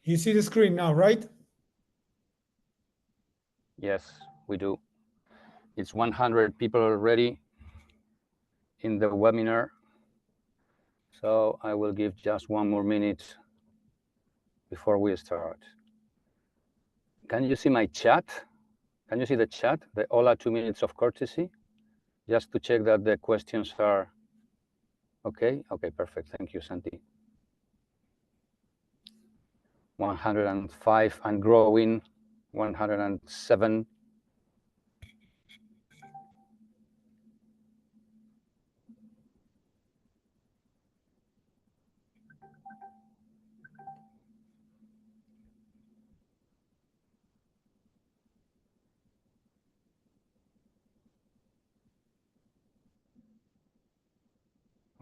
You see the screen now, right? Yes, we do. It's 100 people already in the webinar. So I will give just one more minute before we start. Can you see my chat? Can you see the chat? The hola 2 minutes of courtesy? Just to check that the questions are okay. Okay, perfect. Thank you, Santi. 105 and growing, 107.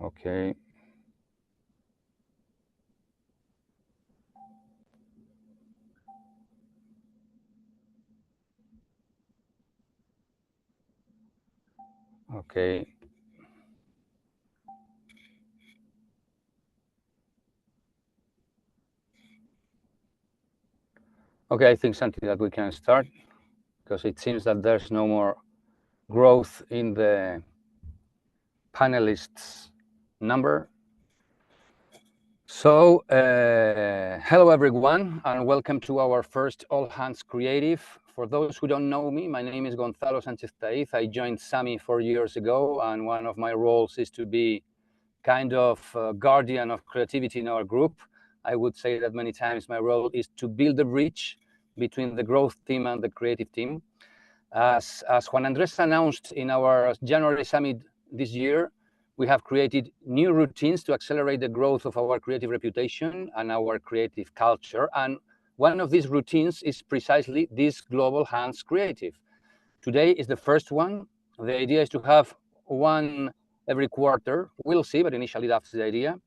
Okay. Okay. Okay, I think, Santi, that we can start because it seems that there's no more growth in the panelists' number. So, hello everyone, and welcome to our first All Hands Creative. For those who don't know me, my name is Gonzalo Sánchez-Taiz. I joined SAMY 4 years ago, and one of my roles is to be kind of guardian of creativity in our group. I would say that many times my role is to build a bridge between the growth team and the creative team. As Juan Andrés announced in our January summit this year, we have created new routines to accelerate the growth of our creative reputation and our creative culture. And one of these routines is precisely this Global Hands Creative. Today is the first one. The idea is to have one every quarter. We'll see, but initially that's the idea.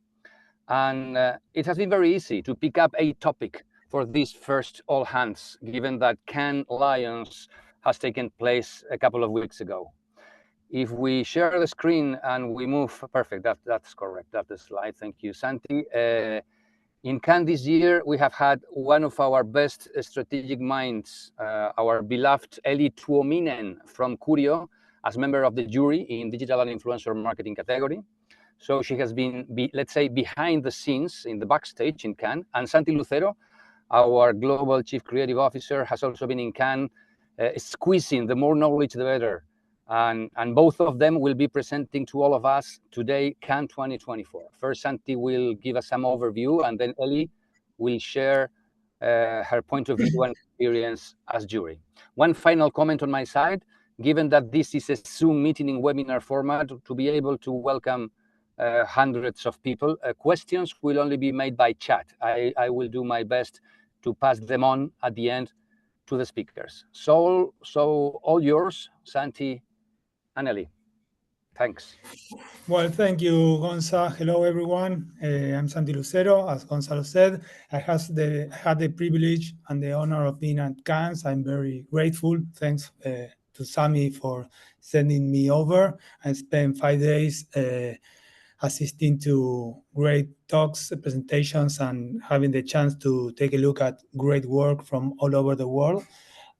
And it has been very easy to pick up a topic for this first All Hands, given that Cannes Lions has taken place a couple of weeks ago. If we share the screen and we move, perfect, that's correct, that's the slide, thank you, Santi. In Cannes this year, we have had one of our best strategic minds, our beloved Elli Tuominen from Curio, as member of the jury in digital and influencer marketing category. So she has been, let's say, behind the scenes in the backstage in Cannes. And Santi Lucero, our global chief creative officer, has also been in Cannes, squeezing the more knowledge, the better. And both of them will be presenting to all of us today, Cannes 2024. First, Santi will give us some overview, and then Elli will share her point of view and experience as jury. One final comment on my side, given that this is a Zoom meeting in webinar format, to be able to welcome hundreds of people, questions will only be made by chat. I will do my best to pass them on at the end to the speakers. So all yours, Santi and Elli. Thanks. Well, thank you, Gonza. Hello, everyone. I'm Santi Lucero. As Gonzalo said, I had the privilege and the honor of being at Cannes. I'm very grateful. Thanks to SAMY for sending me over. I spent 5 days assisting to great talks, presentations, and having the chance to take a look at great work from all over the world.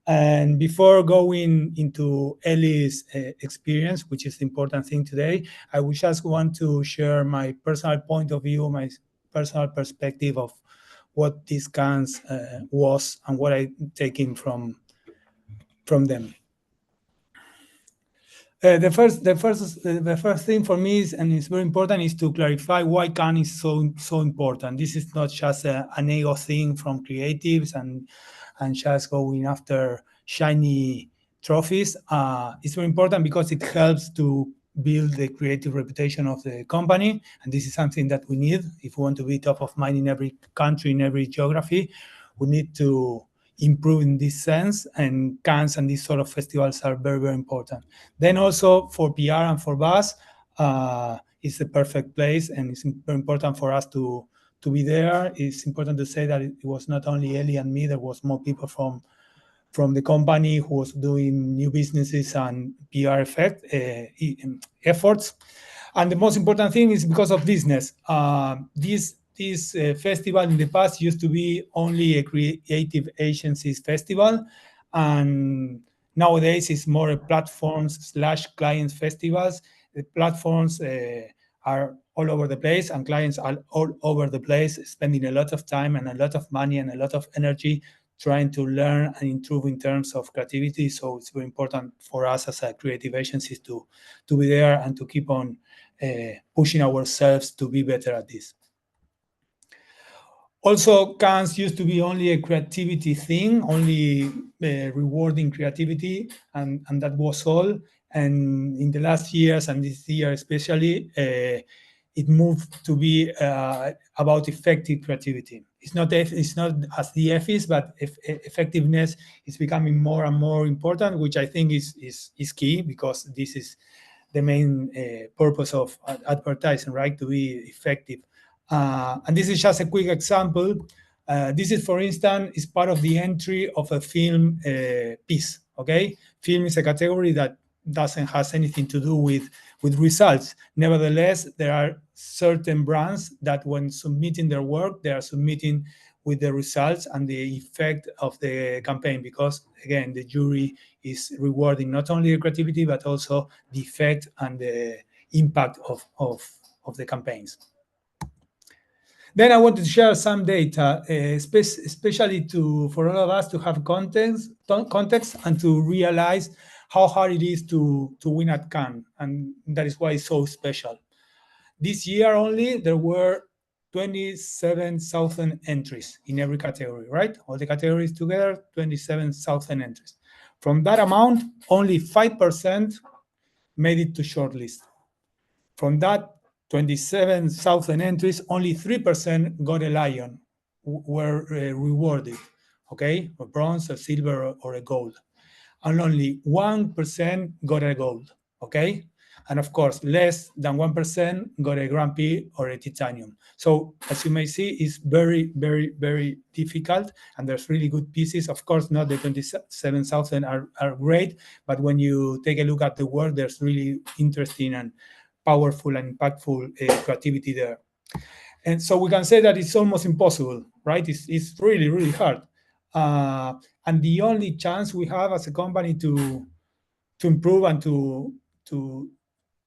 And before going into Elli's experience, which is the important thing today, I would just want to share my personal point of view, my personal perspective of what this Cannes was and what I taken from them. The first thing for me is, and it's very important, is to clarify why Cannes is so important. This is not just an ego thing from creatives and just going after shiny trophies. It's very important because it helps to build the creative reputation of the company, and this is something that we need if we want to be top of mind in every country, in every geography. We need to improve in this sense, and Cannes and these sort of festivals are very, very important. Then also for PR and for buzz, it's the perfect place, and it's very important for us to be there. It's important to say that it was not only Elli and me, there was more people from the company who was doing new businesses and PR efforts. And the most important thing is because of business. This festival in the past used to be only a creative agencies festival, and nowadays it's more a platforms/clients festivals. The platforms are all over the place, and clients are all over the place, spending a lot of time and a lot of money and a lot of energy trying to learn and improve in terms of creativity. So it's very important for us as a creative agencies to be there and to keep on pushing ourselves to be better at this. Also, Cannes used to be only a creativity thing, only rewarding creativity, and that was all. And in the last years, and this year especially, it moved to be about effective creativity. It's not as the F is, but effectiveness is becoming more and more important, which I think is key, because this is the main purpose of advertising, right? To be effective. And this is just a quick example. This is, for instance, is part of the entry of a film piece. Okay, film is a category that doesn't have anything to do with results. Nevertheless, there are certain brands that when submitting their work, they are submitting with the results and the effect of the campaign, because again, the jury is rewarding not only the creativity, but also the effect and the impact of the campaigns. Then I wanted to share some data, especially for all of us to have context and to realize how hard it is to win at Cannes, and that is why it's so special. This year only, there were 27,000 entries in every category, right? All the categories together, 27,000 entries. From that amount, only 5% made it to shortlist. From that 27,000 entries, only 3% got a lion, were rewarded, okay? A bronze, a silver, or a gold. And only 1% got a gold, okay? And of course, less than 1% got a Grand Prix or a titanium. So as you may see, it's very, very, very difficult, and there's really good pieces. Of course, not the 27,000 are great, but when you take a look at the work, there's really interesting and powerful and impactful creativity there. And so we can say that it's almost impossible, right? It's really, really hard. And the only chance we have as a company to improve and to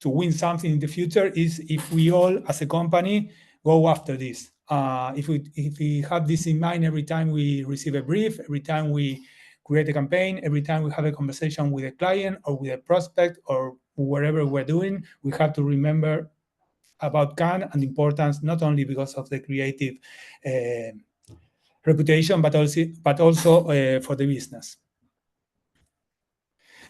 win something in the future is if we all, as a company, go after this. If we have this in mind every time we receive a brief, every time we create a campaign, every time we have a conversation with a client or with a prospect or wherever we're doing, we have to remember about Cannes and the importance, not only because of the creative reputation, but also for the business.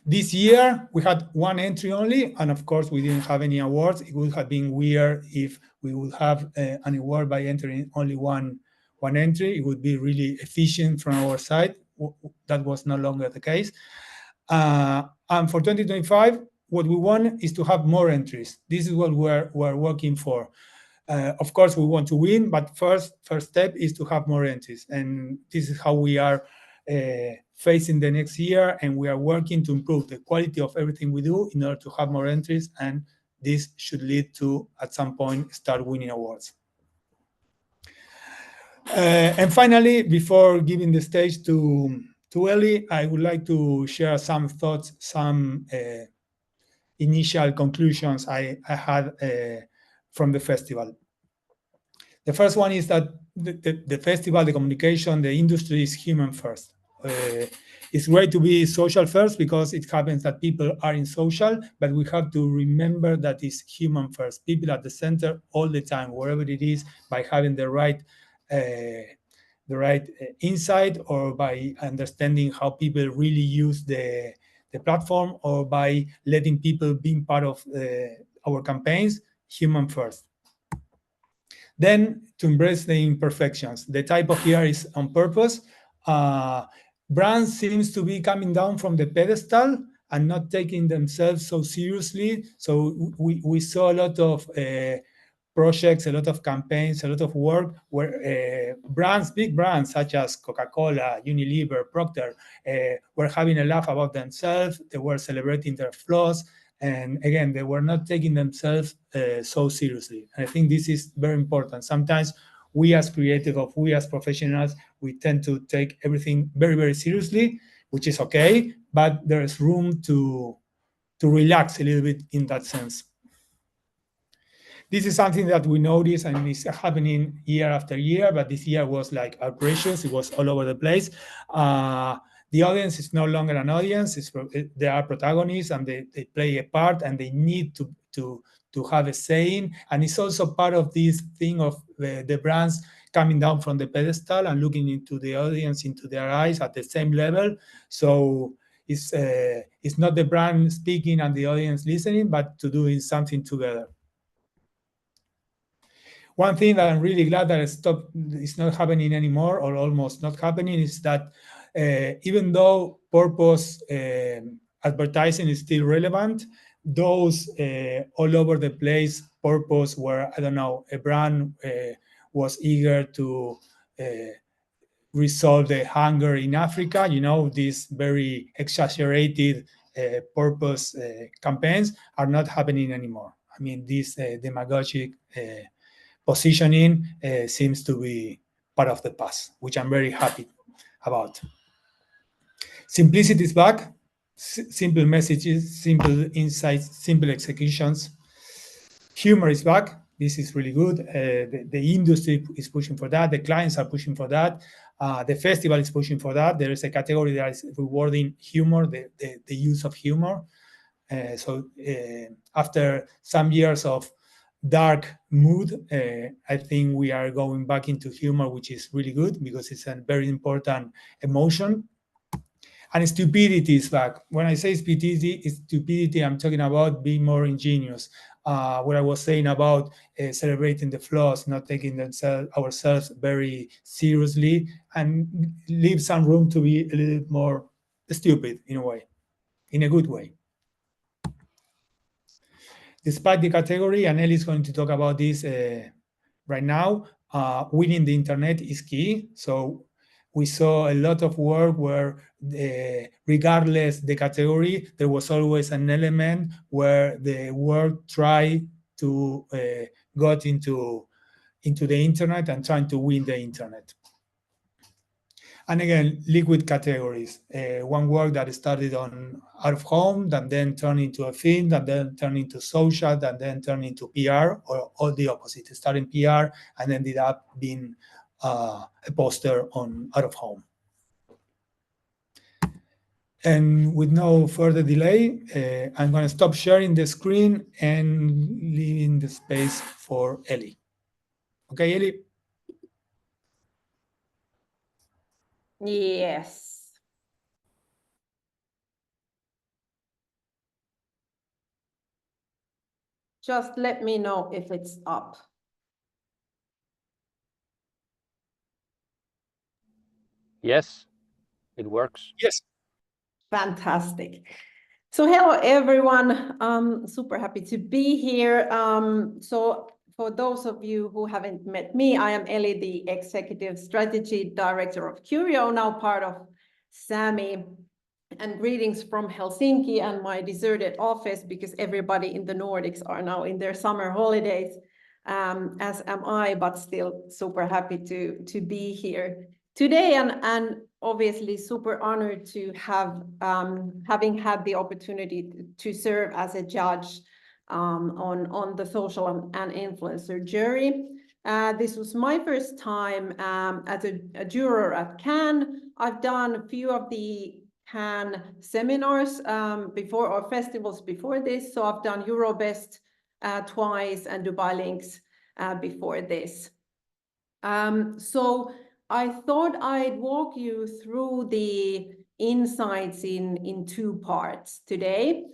This year, we had one entry only, and of course, we didn't have any awards. It would have been weird if we would have an award by entering only one entry. It would be really efficient from our side. That was no longer the case. And for 2025, what we want is to have more entries. This is what we're working for. Of course, we want to win, but first step is to have more entries. And this is how we are facing the next year, and we are working to improve the quality of everything we do in order to have more entries, and this should lead to, at some point, start winning awards. And finally, before giving the stage to Elli, I would like to share some thoughts, some initial conclusions I had from the festival. The first one is that the festival, the communication, the industry is human first. It's great to be social first because it happens that people are in social, but we have to remember that it's human first. People at the center all the time, wherever it is, by having the right insight, or by understanding how people really use the platform, or by letting people be part of our campaigns, human first. Then to embrace the imperfections. The typo here is on purpose. Brands seems to be coming down from the pedestal and not taking themselves so seriously. So we saw a lot of projects, a lot of campaigns, a lot of work where big brands such as Coca-Cola, Unilever, Procter, were having a laugh about themselves. They were celebrating their flaws. And again, they were not taking themselves so seriously. And I think this is very important. Sometimes we as creative, or we as professionals, we tend to take everything very, very seriously, which is okay, but there is room to relax a little bit in that sense. This is something that we notice and is happening year after year, but this year was like outrageous. It was all over the place. The audience is no longer an audience. They are protagonists, and they play a part, and they need to have a saying. And it's also part of this thing of the brands coming down from the pedestal and looking into the audience, into their eyes at the same level. So it's not the brand speaking and the audience listening, but to doing something together. One thing that I'm really glad that it's not happening anymore, or almost not happening, is that even though purpose advertising is still relevant, those all over the place purpose where, I don't know, a brand was eager to resolve the hunger in Africa, these very exaggerated purpose campaigns are not happening anymore. I mean, this demagogic positioning seems to be part of the past, which I'm very happy about. Simplicity is back. Simple messages, simple insights, simple executions. Humor is back. This is really good. The industry is pushing for that. The clients are pushing for that. The festival is pushing for that. There is a category that is rewarding humor, the use of humor. So after some years of dark mood, I think we are going back into humor, which is really good because it's a very important emotion. And stupidity is back. When I say stupidity, I'm talking about being more ingenious. What I was saying about celebrating the flaws, not taking ourselves very seriously, and leave some room to be a little more stupid in a way, in a good way. Despite the category, and Elli is going to talk about this right now, winning the internet is key. So we saw a lot of work where, regardless the category, there was always an element where the work tried to got into the internet and trying to win the internet. And again, liquid categories. One work that started on out of home, that then turned into a film, that then turned into social, that then turned into PR, or all the opposite. It started in PR and ended up being a poster on out of home. And with no further delay, I'm going to stop sharing the screen and leaving the space for Elli. Okay, Elli? Yes. Just let me know if it's up. Yes, it works. Yes. Fantastic. So hello, everyone. I'm super happy to be here. So for those of you who haven't met me, I am Elli, the Executive Strategy Director of Curio, now part of SAMY. And greetings from Helsinki and my deserted office, because everybody in the Nordics are now in their summer holidays, as am I, but still super happy to be here today, and obviously super honored to have having had the opportunity to serve as a judge on the social and influencer jury. This was my first time as a juror at Cannes. I've done a few of the Cannes seminars before, or festivals before this. So I've done Eurobest twice and Dubai Links before this. So I thought I'd walk you through the insights in two parts today.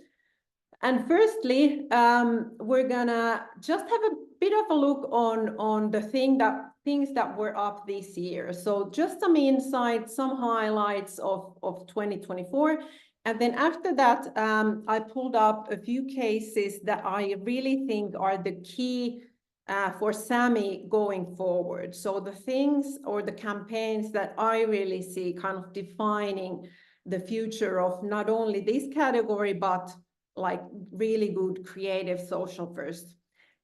And firstly, we're gonna just have a bit of a look on the things that were up this year. So just some insights, some highlights of 2024. And then after that, I pulled up a few cases that I really think are the key for SAMY going forward. So the things or the campaigns that I really see kind of defining the future of not only this category, but like really good creative social first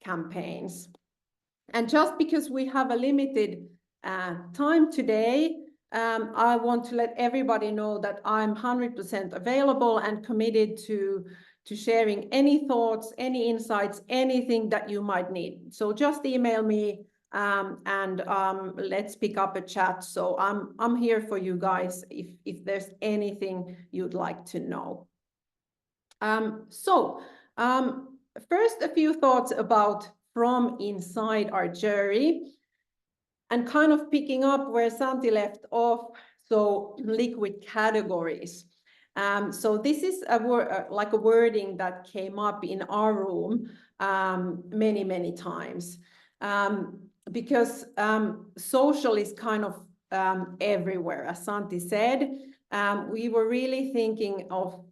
campaigns. And just because we have a limited time today, I want to let everybody know that I'm 100% available and committed to sharing any thoughts, any insights, anything that you might need. So just email me and let's pick up a chat. So I'm here for you guys if there's anything you'd like to know. First, a few thoughts about from inside our jury, and kind of picking up where Santi left off, so liquid categories. So this is like a wording that came up in our room many, many times, because social is kind of everywhere, as Santi said. We were really thinking of,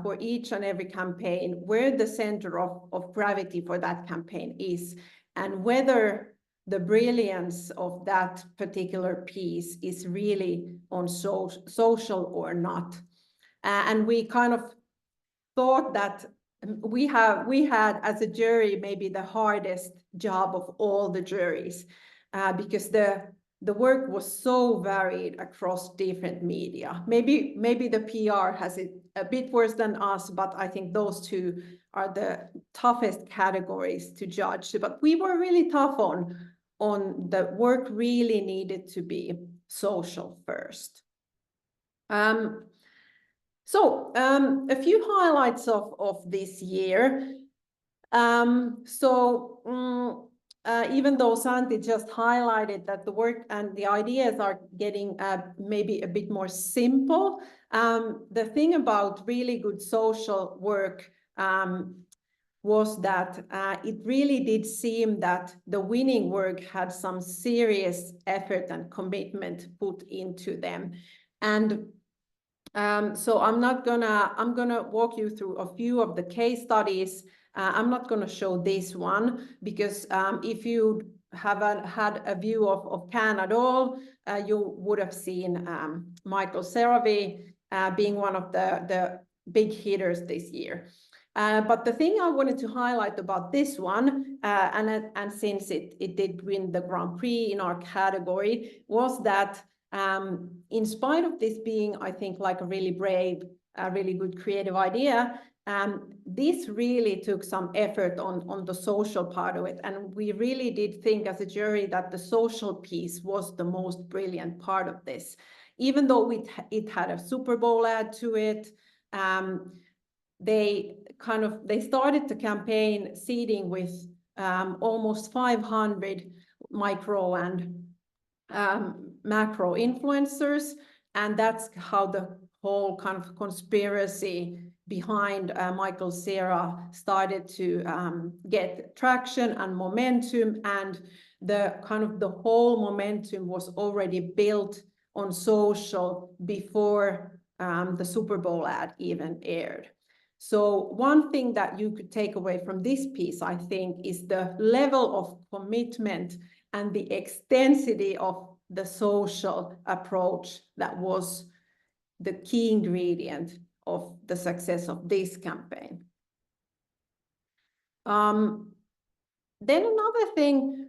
for each and every campaign, where the center of gravity for that campaign is, and whether the brilliance of that particular piece is really on social or not. And we kind of thought that we had as a jury maybe the hardest job of all the juries, because the work was so varied across different media. Maybe the PR has it a bit worse than us, but I think those two are the toughest categories to judge. But we were really tough on the work really needed to be social first. A few highlights of this year. Even though Santi just highlighted that the work and the ideas are getting maybe a bit more simple, the thing about really good social work was that it really did seem that the winning work had some serious effort and commitment put into them. And so I'm gonna walk you through a few of the case studies. I'm not gonna show this one because if you haven't had a view of Cannes at all, you would have seen Michael Seravi being one of the big hitters this year. But the thing I wanted to highlight about this one, and since it did win the Grand Prix in our category, was that in spite of this being, I think, like a really brave, really good creative idea, this really took some effort on the social part of it. And we really did think as a jury that the social piece was the most brilliant part of this. Even though it had a Super Bowl ad to it, they started the campaign seeding with almost 500 micro and macro influencers, and that's how the whole kind of conspiracy behind Michael Cera started to get traction and momentum, and the whole momentum was already built on social before the Super Bowl ad even aired. So one thing that you could take away from this piece, I think, is the level of commitment and the extensity of the social approach that was the key ingredient of the success of this campaign. Then another thing,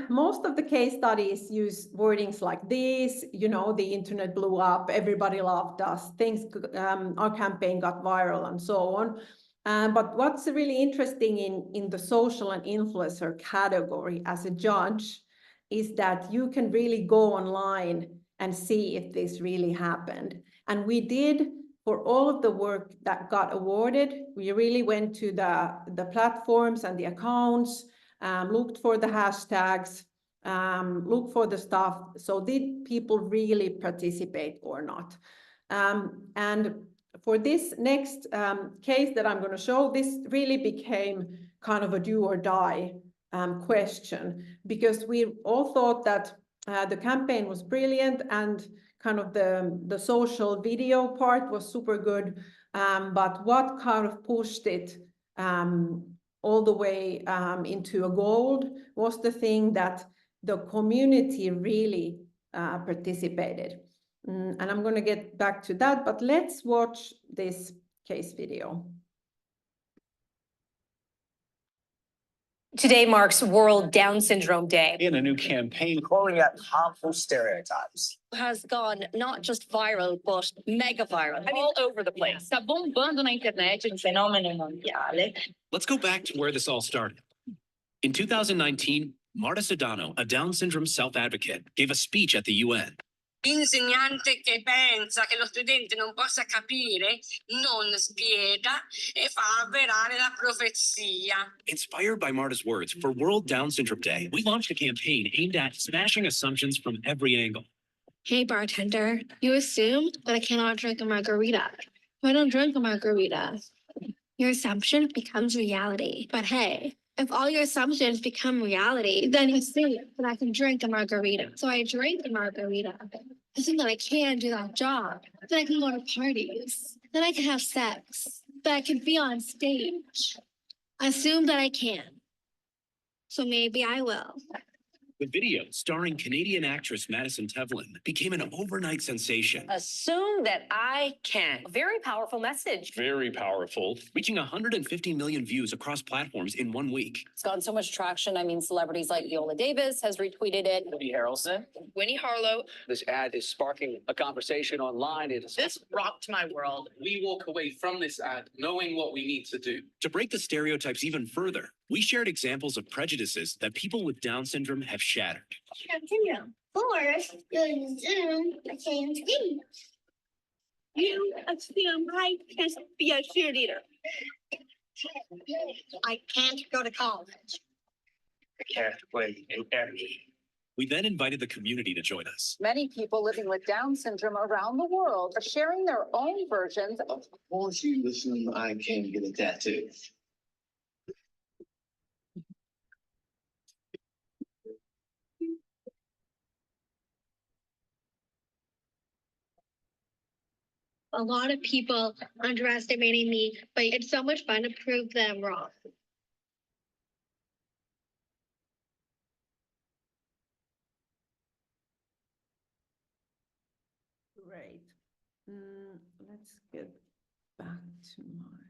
most of the case studies use wordings like this, you know, the internet blew up, everybody loved us, our campaign got viral and so on. But what's really interesting in the social and influencer category as a judge is that you can really go online and see if this really happened. And we did, for all of the work that got awarded, we really went to the platforms and the accounts, looked for the hashtags, looked for the stuff. So did people really participate or not? And for this next case that I'm going to show, this really became kind of a do or die question, because we all thought that the campaign was brilliant and kind of the social video part was super good, but what kind of pushed it all the way into a gold was the thing that the community really participated. And I'm going to get back to that, but let's watch this case video. Today marks World Down Syndrome Day. In a new campaign calling out harmful stereotypes. Has gone not just viral, but mega viral. I mean, all over the place. Sta bombando na internet, un fenomeno mondiale. Let's go back to where this all started. In 2019, Marta Sedano, a Down syndrome self-advocate, gave a speech at the UN. L'insegnante che pensa che lo studente non possa capire non spiega e fa avverare la profezia. Inspired by Marta's words, for World Down Syndrome Day, we launched a campaign aimed at smashing assumptions from every angle. Hey, bartender, you assume that I cannot drink a margarita. If I don't drink a margarita, your assumption becomes reality. But hey, if all your assumptions become reality, then you assume that I can drink a margarita. So I drink a margarita. Assume that I can do that job. That I can go to parties. That I can have sex. That I can be on stage. Assume that I can. So maybe I will. The video, starring Canadian actress Madison Tevlin, became an overnight sensation. Assume that I can. A very powerful message. Very powerful, reaching 150 million views across platforms in 1 week. It's gotten so much traction. I mean, celebrities like Viola Davis has retweeted it. Woody Harrelson. Winnie Harlow. This ad is sparking a conversation online. This rocked my world. We walk away from this ad knowing what we need to do. To break the stereotypes even further, we shared examples of prejudices that people with Down syndrome have shattered. Continue. First, you Zoom the same screen. You assume I can be a cheerleader. I can't go to college. I can't play in energy. We then invited the community to join us. Many people living with Down syndrome around the world are sharing their own versions of. Of course, you listen, I can't get a tattoo. A lot of people underestimating me, but it's so much fun to prove them wrong. Great. Let's get back to my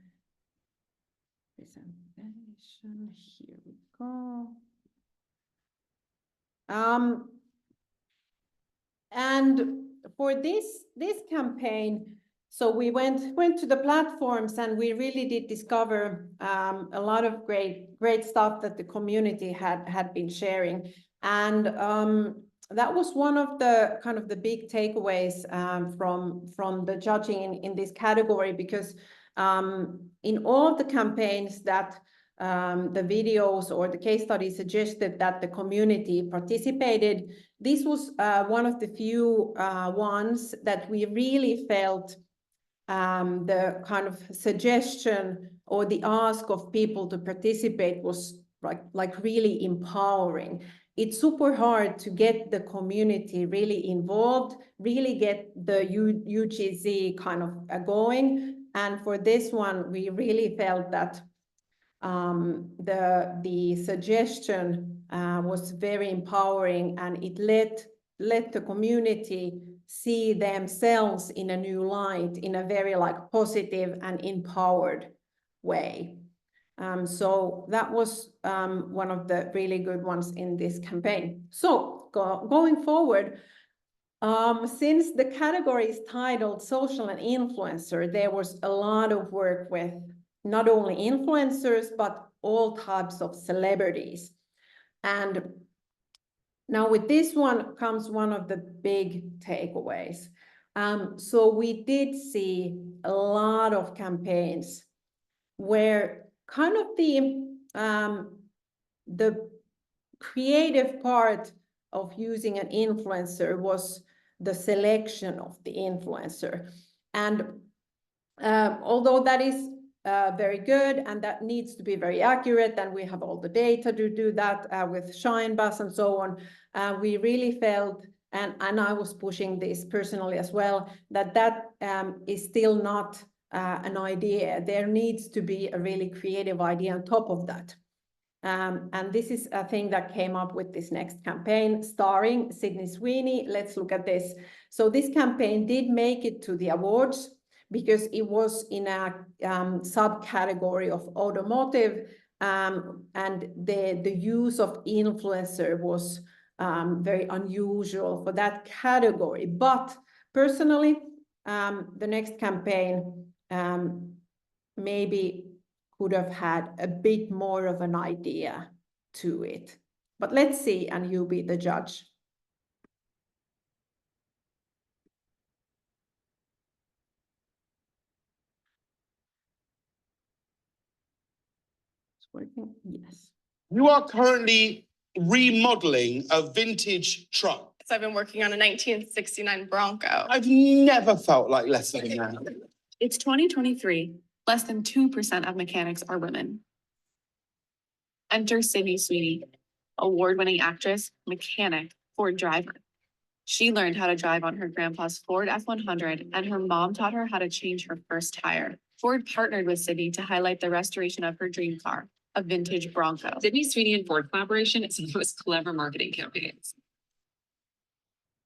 presentation. Here we go. And for this campaign, so we went to the platforms and we really did discover a lot of great stuff that the community had been sharing. And that was one of the kind of the big takeaways from the judging in this category, because in all of the campaigns that the videos or the case study suggested that the community participated, this was one of the few ones that we really felt the kind of suggestion or the ask of people to participate was like really empowering. It's super hard to get the community really involved, really get the UGC kind of going. And for this one, we really felt that the suggestion was very empowering, and it let the community see themselves in a new light, in a very like positive and empowered way. So that was one of the really good ones in this campaign. So going forward, since the category is titled Social and Influencer, there was a lot of work with not only influencers, but all types of celebrities. And now with this one comes one of the big takeaways. So we did see a lot of campaigns where kind of the creative part of using an influencer was the selection of the influencer. And although that is very good and that needs to be very accurate, and we have all the data to do that with Shine Bus and so on, we really felt, and I was pushing this personally as well, that is still not an idea. There needs to be a really creative idea on top of that. And this is a thing that came up with this next campaign starring Sydney Sweeney. Let's look at this. So this campaign did make it to the awards because it was in a subcategory of automotive, and the use of influencer was very unusual for that category. But personally, the next campaign maybe could have had a bit more of an idea to it. But let's see, and you be the judge. It's working, yes. You are currently remodeling a vintage truck. So I've been working on a 1969 Bronco. I've never felt like less than a man. It's 2023. Less than 2% of mechanics are women. Enter Sydney Sweeney, award-winning actress, mechanic, Ford driver. She learned how to drive on her grandpa's Ford F-100, and her mom taught her how to change her first tire. Ford partnered with Sydney to highlight the restoration of her dream car, a vintage Bronco. Sydney Sweeney and Ford collaboration is one of the most clever marketing campaigns.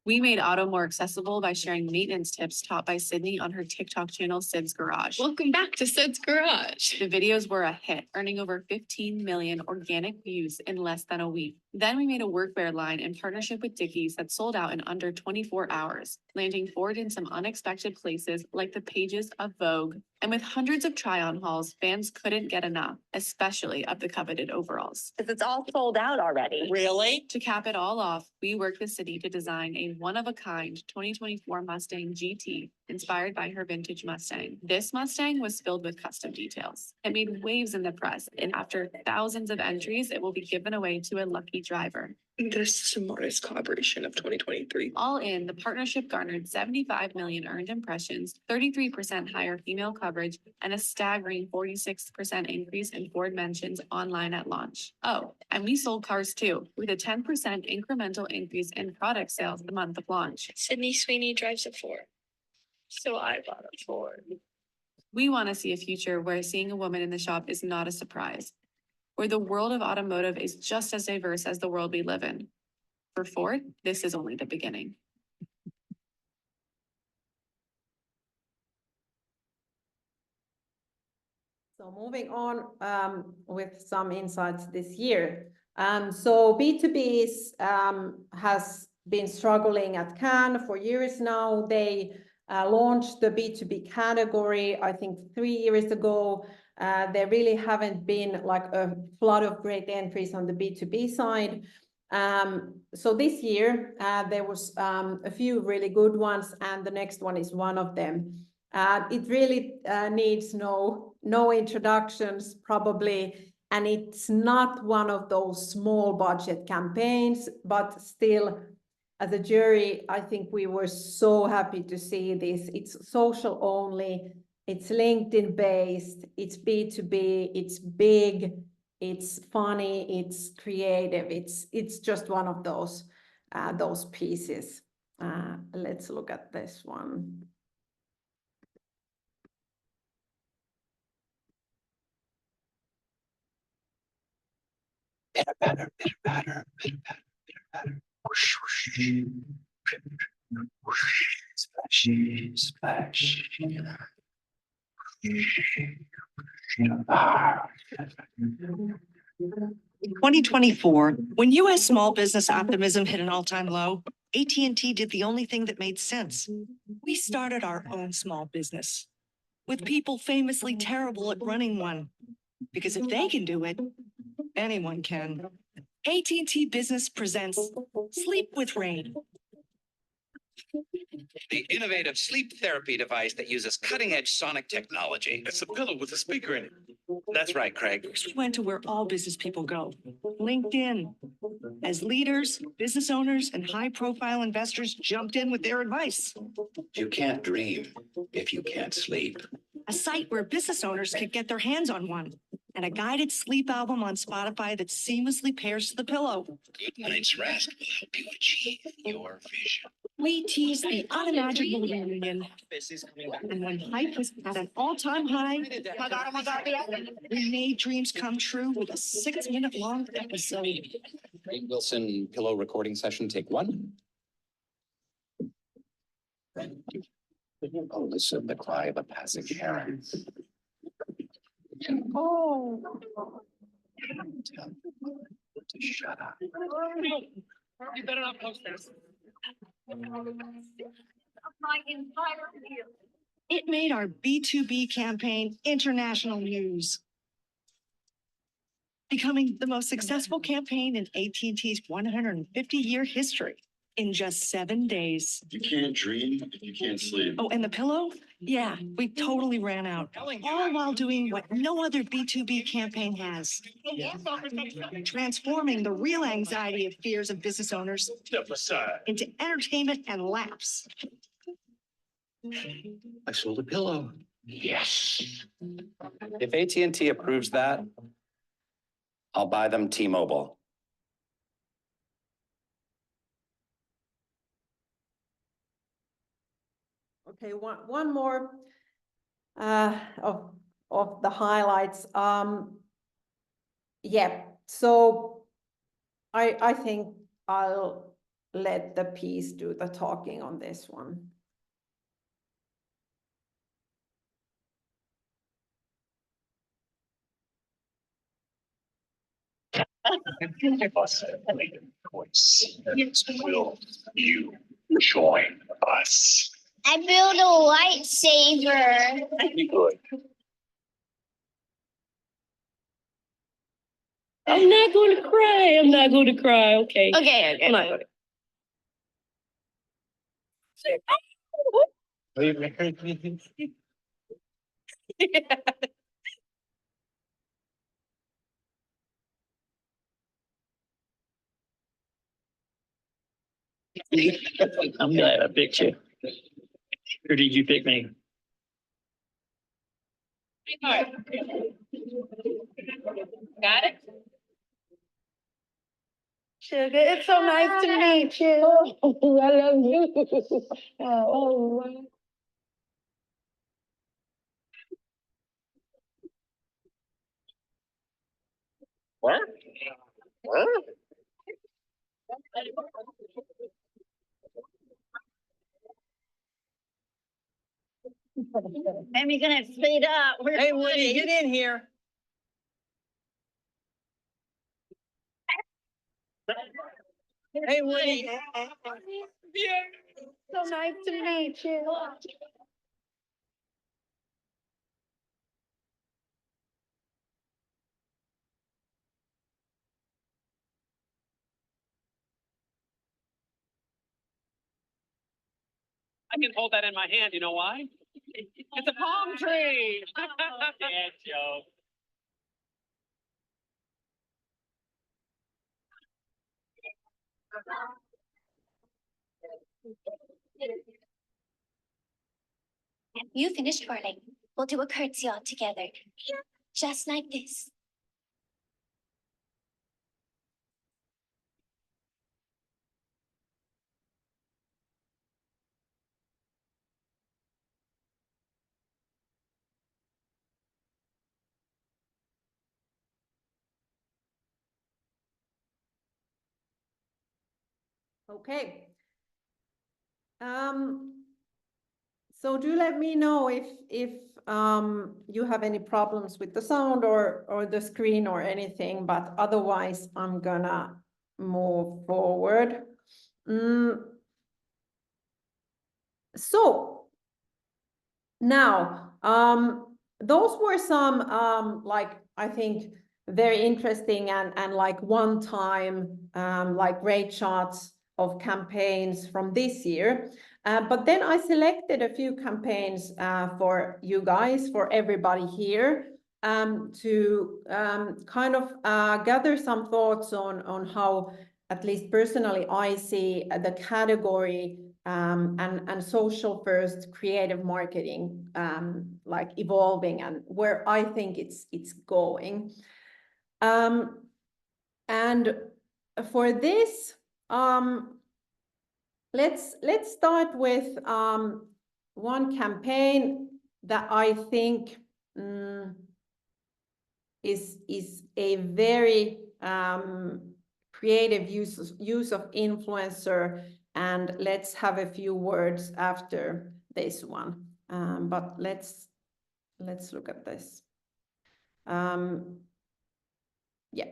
We made auto more accessible by sharing maintenance tips taught by Sydney on her TikTok channel, Sid's Garage. Welcome back to Sid's Garage. The videos were a hit, earning over 15 million organic views in less than a week. Then we made a workwear line in partnership with Dickies that sold out in under 24 hours, landing Ford in some unexpected places like the pages of Vogue. And with hundreds of try-on hauls, fans couldn't get enough, especially of the coveted overalls. It's all sold out already. Really? To cap it all off, we worked with Sydney to design a one-of-a-kind 2024 Mustang GT inspired by her vintage Mustang. This Mustang was filled with custom details. It made waves in the press, and after thousands of entries, it will be given away to a lucky driver. This is the smartest collaboration of 2023. All in, the partnership garnered 75 million earned impressions, 33% higher female coverage, and a staggering 46% increase in Ford mentions online at launch. Oh, and we sold cars too, with a 10% incremental increase in product sales the month of launch. Sydney Sweeney drives a Ford, so I bought a Ford. We want to see a future where seeing a woman in the shop is not a surprise, where the world of automotive is just as diverse as the world we live in. For Ford, this is only the beginning. So moving on with some insights this year. So B2B has been struggling at Cannes for years now. They launched the B2B category, I think 3 years ago. There really haven't been like a flood of great entries on the B2B side. So this year there was a few really good ones, and the next one is one of them. It really needs no introductions probably, and it's not one of those small budget campaigns, but still, as a jury, I think we were so happy to see this. It's social only, it's LinkedIn based, it's B2B, it's big, it's funny, it's creative. It's just one of those pieces. Let's look at this one. Pitter patter, pitter patter, pitter patter, pitter patter. Whoosh, whoosh. Whoosh, splash, splash. 2024, when U.S. small business optimism hit an all-time low, AT&T did the only thing that made sense. We started our own small business with people famously terrible at running one. Because if they can do it, anyone can. AT&T Business presents Sleep with Rain. The innovative sleep therapy device that uses cutting-edge sonic technology. It's a pillow with a speaker in it. That's right, Craig. We went to where all business people go, LinkedIn. As leaders, business owners, and high-profile investors jumped in with their advice. You can't dream if you can't sleep. A site where business owners could get their hands on one, and a guided sleep album on Spotify that seamlessly pairs to the pillow. Good night's rest will help you achieve your vision. We teased the unimaginable reunion. And when hype was at an all-time high, we made dreams come true with a 6-minute-long episode. Craig Wilson pillow recording session, take 1. Oh, listen, the cry of a passing heron. Oh. Shut up. You better not post this. It made our B2B campaign international news, becoming the most successful campaign in AT&T's 150-year history in just 7 days. You can't dream if you can't sleep. Oh, and the pillow? Yeah, we totally ran out, all while doing what no other B2B campaign has. Transforming the real anxiety and fears of business owners into entertainment and laughs. I sold a pillow. Yes. If AT&T approves that, I'll buy them T-Mobile. Okay, one more of the highlights. Yeah, so I think I'll let the piece do the talking on this one. Will you join us? I built a lightsaber. Good. I'm not going to cry. I'm not going to cry. Okay. Okay. I'm not going to. I'm glad I picked you. Or did you pick me? Got it? Sugar, it's so nice to meet you. Oh, I love you. Oh, What? What? And we're gonna speed up. Hey, Woody, get in here. Hey, Woody. So nice to meet you. I can hold that in my hand. You know why? It's a palm tree. Dad joke. You finished twirling. We'll do a curtsy all together. Just like this. Okay. So do let me know if you have any problems with the sound or the screen or anything, but otherwise I'm gonna move forward. So now, those were some like I think very interesting and like one time like great shots of campaigns from this year. But then I selected a few campaigns for you guys, for everybody here, to kind of gather some thoughts on how, at least personally, I see the category and social first creative marketing like evolving and where I think it's going. And for this, let's start with one campaign that I think is a very creative use of influencer, and let's have a few words after this one. But let's look at this. Yeah.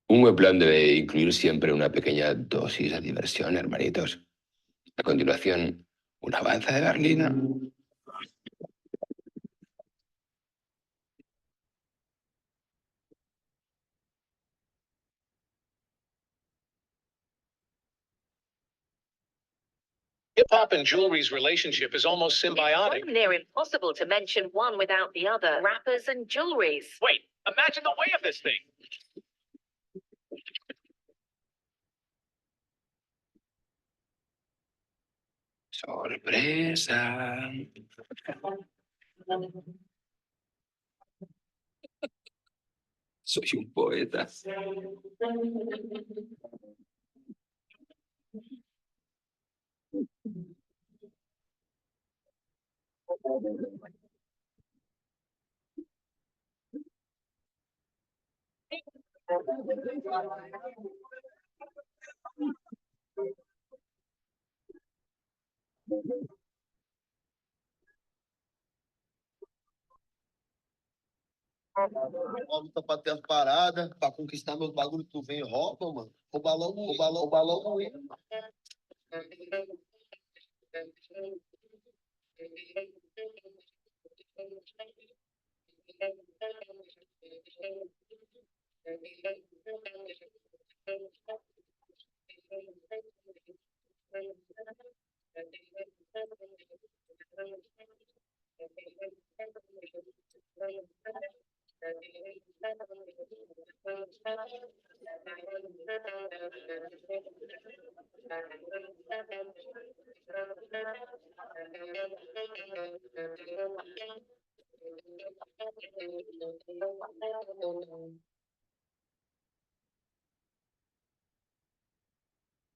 Un buen plan debe incluir siempre una pequeña dosis de diversión, hermanitos. A continuación, una avanza de berlina. Hip-hop and jewelry's relationship is almost symbiotic. Near impossible to mention one without the other. Rappers and jewelries. Wait, imagine the way of this thing. Sorpresa. Soy un poeta. Luta pra ter as paradas, pra conquistar meus bagulhos, tu vem e rouba, mano. Rouba logo ele.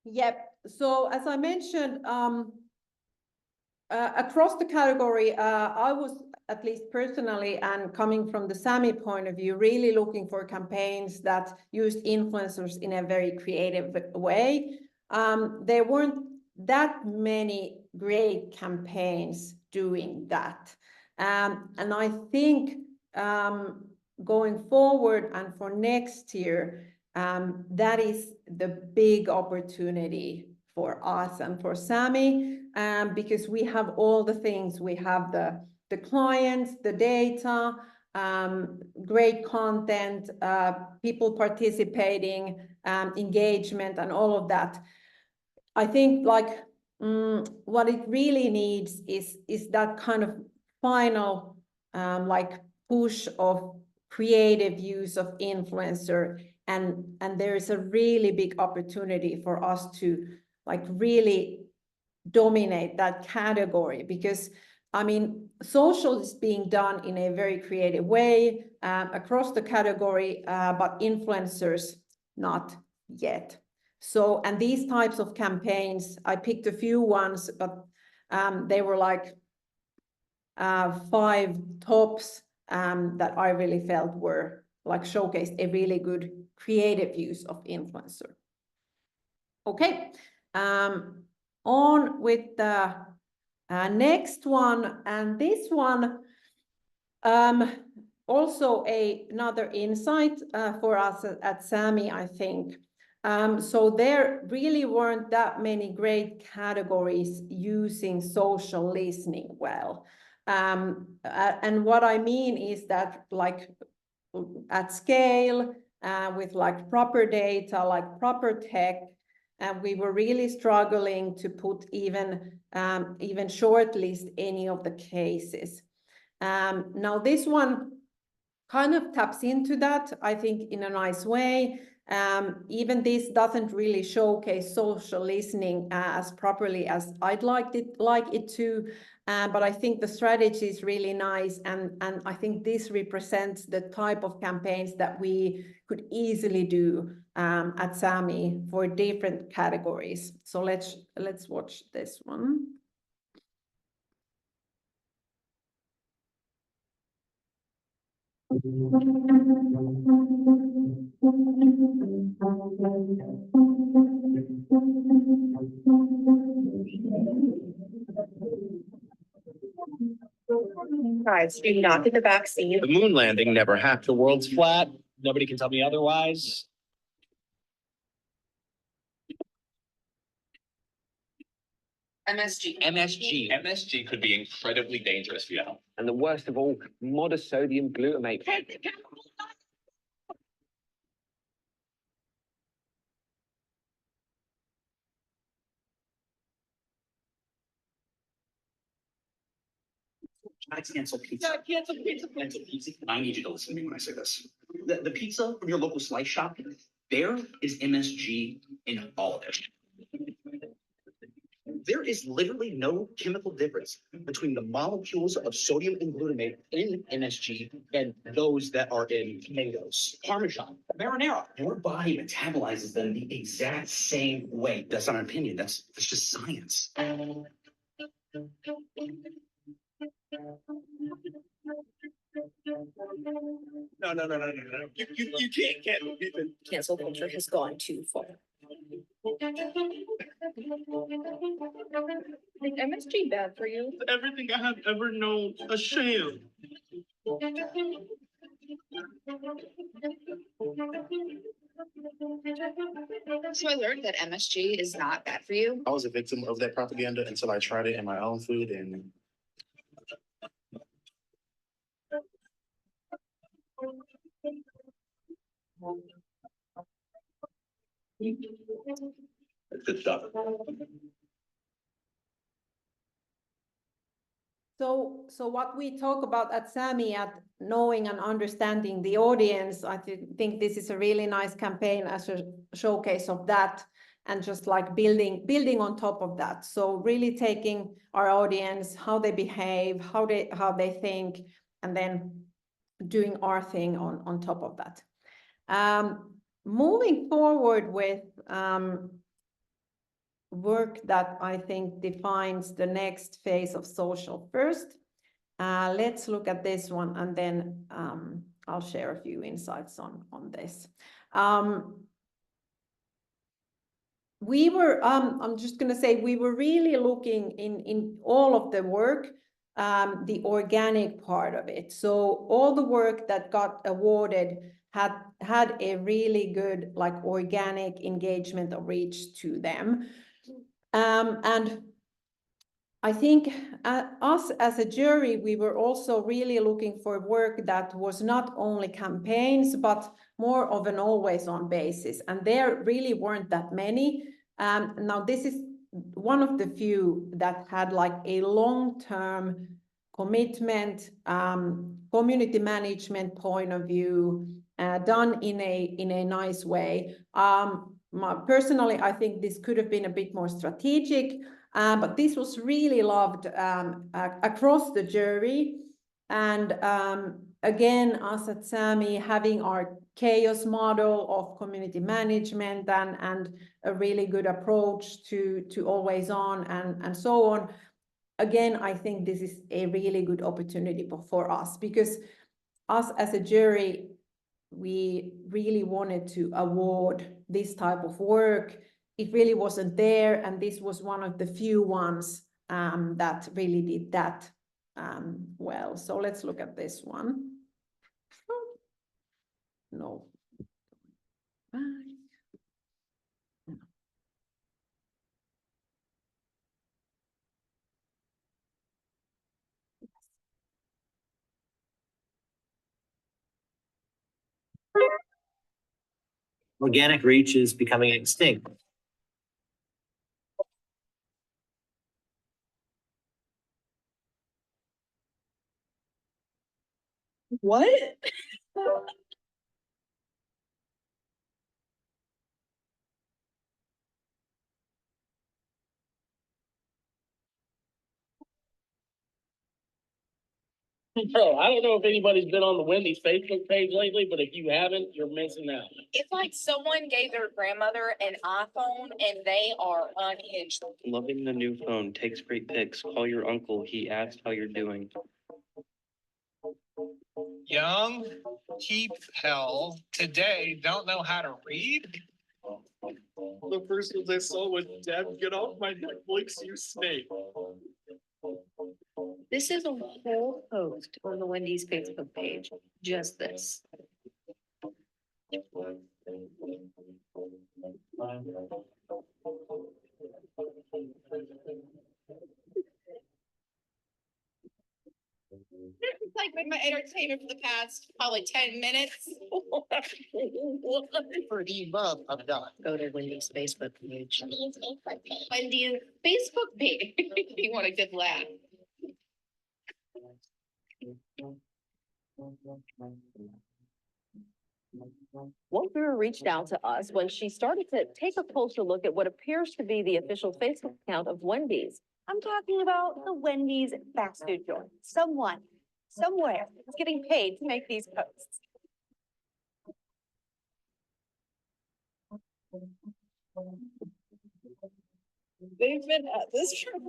Yep. So as I mentioned, across the category, I was, at least personally, and coming from the SAMY point of view, really looking for campaigns that used influencers in a very creative way. There weren't that many great campaigns doing that. And I think going forward and for next year, that is the big opportunity for us and for SAMY, because we have all the things. We have the clients, the data, great content, people participating, engagement, and all of that. I think like what it really needs is that kind of final like push of creative use of influencer, and there is a really big opportunity for us to like really dominate that category, because I mean, social is being done in a very creative way across the category, but influencers not yet. So, and these types of campaigns, I picked a few ones, but they were like 5 tops that I really felt were like showcased a really good creative use of influencer. Okay, on with the next one, and this one also another insight for us at SAMY, I think. So there really weren't that many great categories using social listening well. And what I mean is that like at scale, with like proper data, like proper tech, and we were really struggling to put even shortlist any of the cases. Now this one kind of taps into that, I think, in a nice way. Even this doesn't really showcase social listening as properly as I'd like it to, but I think the strategy is really nice, and I think this represents the type of campaigns that we could easily do at SAMY for different categories. So let's watch this one. Guys, do not get the vaccine. The moon landing never happened. The world's flat. Nobody can tell me otherwise. MSG could be incredibly dangerous for your health. And the worst of all, modest sodium glutamate. I cancel pizza. Cancel pizza. I need you to listen to me when I say this. The pizza from your local slice shop, there is MSG in all of it. There is literally no chemical difference between the molecules of sodium and glutamate in MSG and those that are in tomatoes, Parmesan, marinara. Your body metabolizes them the exact same way. That's not an opinion. That's just science. No. You can't. Cancel culture has gone too far. Is MSG bad for you? Everything I have ever known, a sham. So I learned that MSG is not bad for you. I was a victim of that propaganda until I tried it in my own food, and Good stuff. So what we talk about at SAMY, at knowing and understanding the audience, I think this is a really nice campaign as a showcase of that, and just like building on top of that. So really taking our audience, how they behave, how they think, and then doing our thing on top of that. Moving forward with work that I think defines the next phase of social first. Let's look at this one, and then I'll share a few insights on this. We were, I'm just going to say, we were really looking in all of the work, the organic part of it. So all the work that got awarded had a really good, like, organic engagement or reach to them. And I think us as a jury, we were also really looking for work that was not only campaigns, but more of an always-on basis. And there really weren't that many. Now, this is one of the few that had like a long-term commitment, community management point of view, done in a nice way. Personally, I think this could have been a bit more strategic, but this was really loved across the jury. And again, us at SAMY having our chaos model of community management and a really good approach to always on and so on. Again, I think this is a really good opportunity for us, because us as a jury, we really wanted to award this type of work. It really wasn't there, and this was one of the few ones that really did that well. So let's look at this one. No. Organic reach is becoming extinct. What? Bro, I don't know if anybody's been on the Wendy's Facebook page lately, but if you haven't, you're missing out. It's like someone gave their grandmother an iPhone and they are unhinged. Loving the new phone. Takes great pics. Call your uncle. He asked how you're doing. Young, keep hell. Today, don't know how to read. The first ones I saw was, Dad, get off my Netflix, you snake. This is a whole post on the Wendy's Facebook page, just this. It's like been my entertainment for the past probably 10 minutes. Pretty much, I'm done. Go to Wendy's Facebook page. Wendy's Facebook page. You want a good laugh. One viewer reached out to us when she started to take a closer look at what appears to be the official Facebook account of Wendy's. I'm talking about the Wendy's fast food joint. Someone, somewhere is getting paid to make these posts. They've been at this for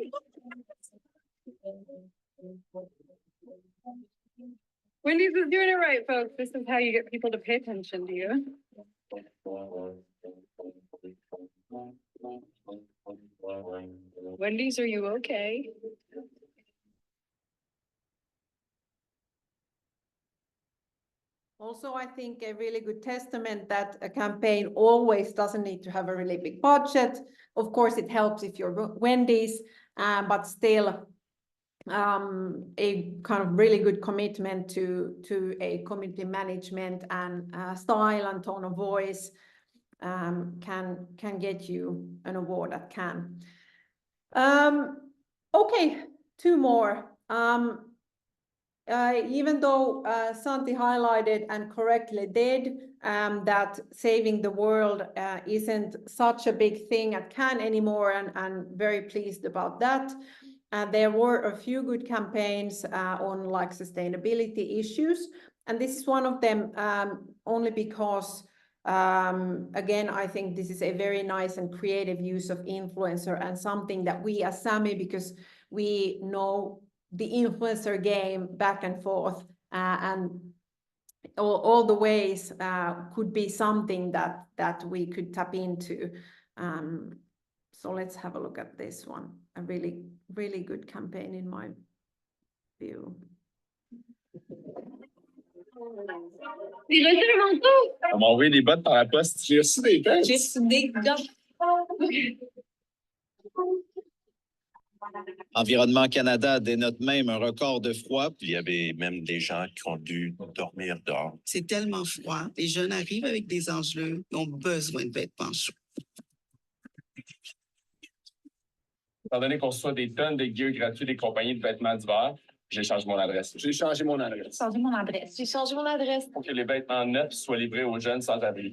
Wendy's is doing it right, folks. This is how you get people to pay attention to you. Wendy's, are you okay? Also, I think a really good testament that a campaign always doesn't need to have a really big budget. Of course, it helps if you're Wendy's, but still a kind of really good commitment to a community management and style and tone of voice can get you an award that can. Okay, two more. Even though Santi highlighted and correctly did that saving the world isn't such a big thing at Cannes anymore, and very pleased about that. There were a few good campaigns on like sustainability issues, and this is one of them only because again, I think this is a very nice and creative use of influencer and something that we as SAMY, because we know the influencer game back and forth and all the ways could be something that we could tap into. So let's have a look at this one. A really, really good campaign in my view. On m'a envoyé des bottes par la poste. J'ai reçu des pants. J'ai reçu des gants. Environnement Canada dénote même un record de froid. Il y avait même des gens qui ont dû dormir dehors. C'est tellement froid. Les jeunes arrivent avec des engelures, ils ont besoin de vêtements chauds. Étant donné qu'on reçoit des tonnes de gear gratuits des compagnies de vêtements d'hiver, j'ai changé mon adresse. J'ai changé mon adresse. J'ai changé mon adresse. Pour que les vêtements neufs soient livrés aux jeunes sans abri.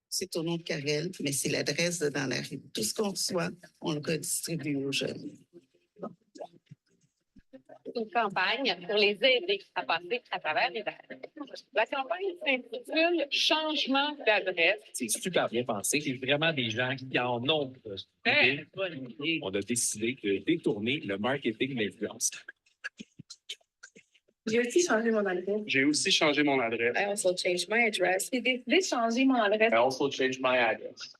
C'est au nom de Karel, mais c'est l'adresse dans la rue. Tout ce qu'on reçoit, on le redistribue aux jeunes. Une campagne pour les aider à passer à travers l'hiver. La campagne s'intitule Changement d'adresse. C'est super bien pensé. C'est vraiment des gens qui en ont. On a décidé de détourner le marketing d'influence. J'ai aussi changé mon adresse. J'ai aussi changé mon adresse. I also changed my address. J'ai décidé de changer mon adresse. I also changed my address.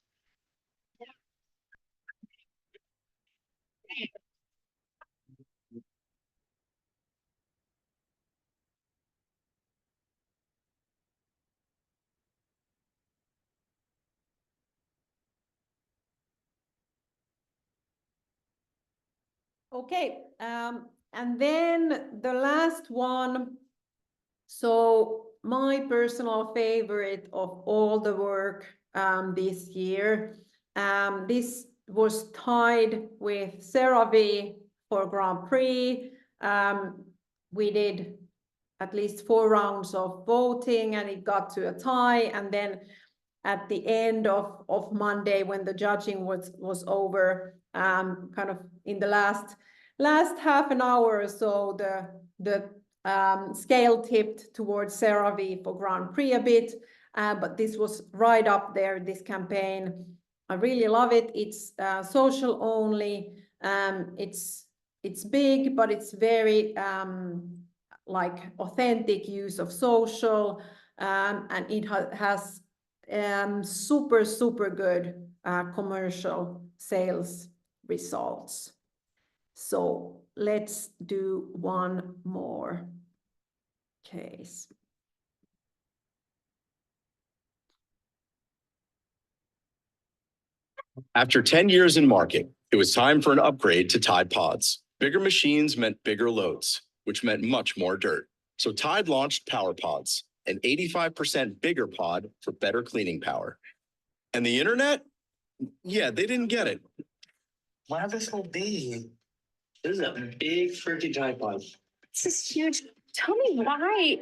Okay, and then the last one. So my personal favorite of all the work this year, this was tied with CeraVe for Grand Prix. We did at least 4 rounds of voting and it got to a tie. And then at the end of Monday, when the judging was over, kind of in the last half an hour or so, the scale tipped towards CeraVe for Grand Prix a bit, but this was right up there, this campaign. I really love it. It's social only. It's big, but it's very like authentic use of social, and it has super good commercial sales results. So let's do one more case. After 10 years in market, it was time for an upgrade to Tide Pods. Bigger machines meant bigger loads, which meant much more dirt. So Tide launched Power Pods, an 85% bigger pod for better cleaning power. And the internet? Yeah, they didn't get it. Why are they so big? This is a big freaking Tide Pod. This is huge. Tell me why.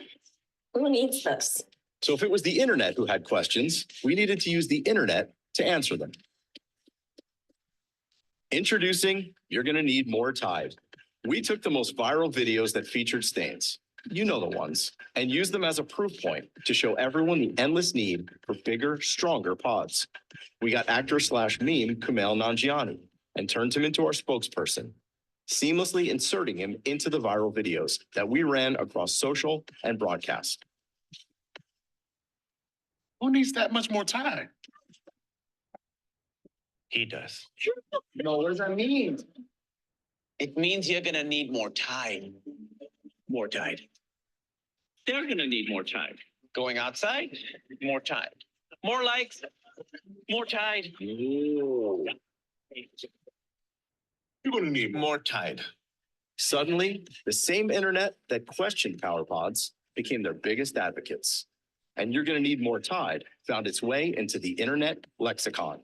Who needs this? So if it was the internet who had questions, we needed to use the internet to answer them. Introducing, you're gonna need more Tide. We took the most viral videos that featured stains, you know the ones, and used them as a proof point to show everyone the endless need for bigger, stronger pods. We got actor/meme Kumail Nanjiani and turned him into our spokesperson, seamlessly inserting him into the viral videos that we ran across social and broadcast. Who needs that much more time? He does. No, what does that mean? It means you're gonna need more Tide. More Tide. They're gonna need more Tide. Going outside, more Tide. More likes, more Tide. You're gonna need more Tide. Suddenly, the same internet that questioned Power Pods became their biggest advocates. And you're gonna need more Tide found its way into the internet lexicon.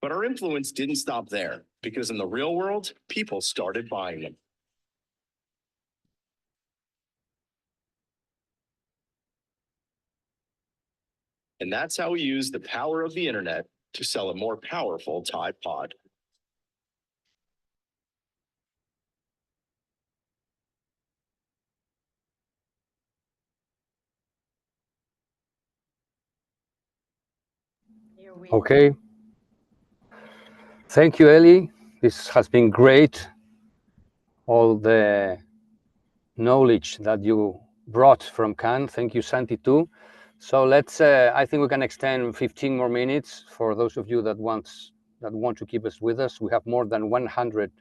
But our influence didn't stop there, because in the real world, people started buying them. And that's how we use the power of the internet to sell a more powerful Tide Pod. Okay. Thank you, Elli. This has been great. All the knowledge that you brought from Cannes. Thank you, Santi, too. So let's, I think we can extend 15 more minutes for those of you that want to keep us with us. We have more than 100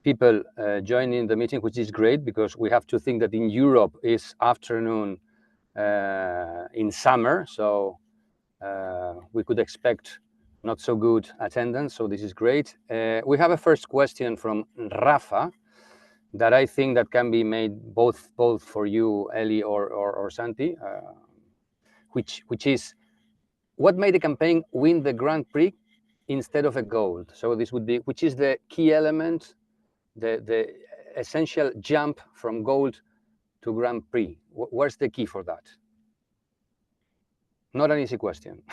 people joining the meeting, which is great because we have to think that in Europe is afternoon in summer. So we could expect not so good attendance, so this is great. We have a first question from Rafa that I think that can be made both for you, Elli, or Santi, which is, what made the campaign win the Grand Prix instead of a gold? So this would be, which is the key element, the essential jump from gold to Grand Prix? Where's the key for that? Not an easy question.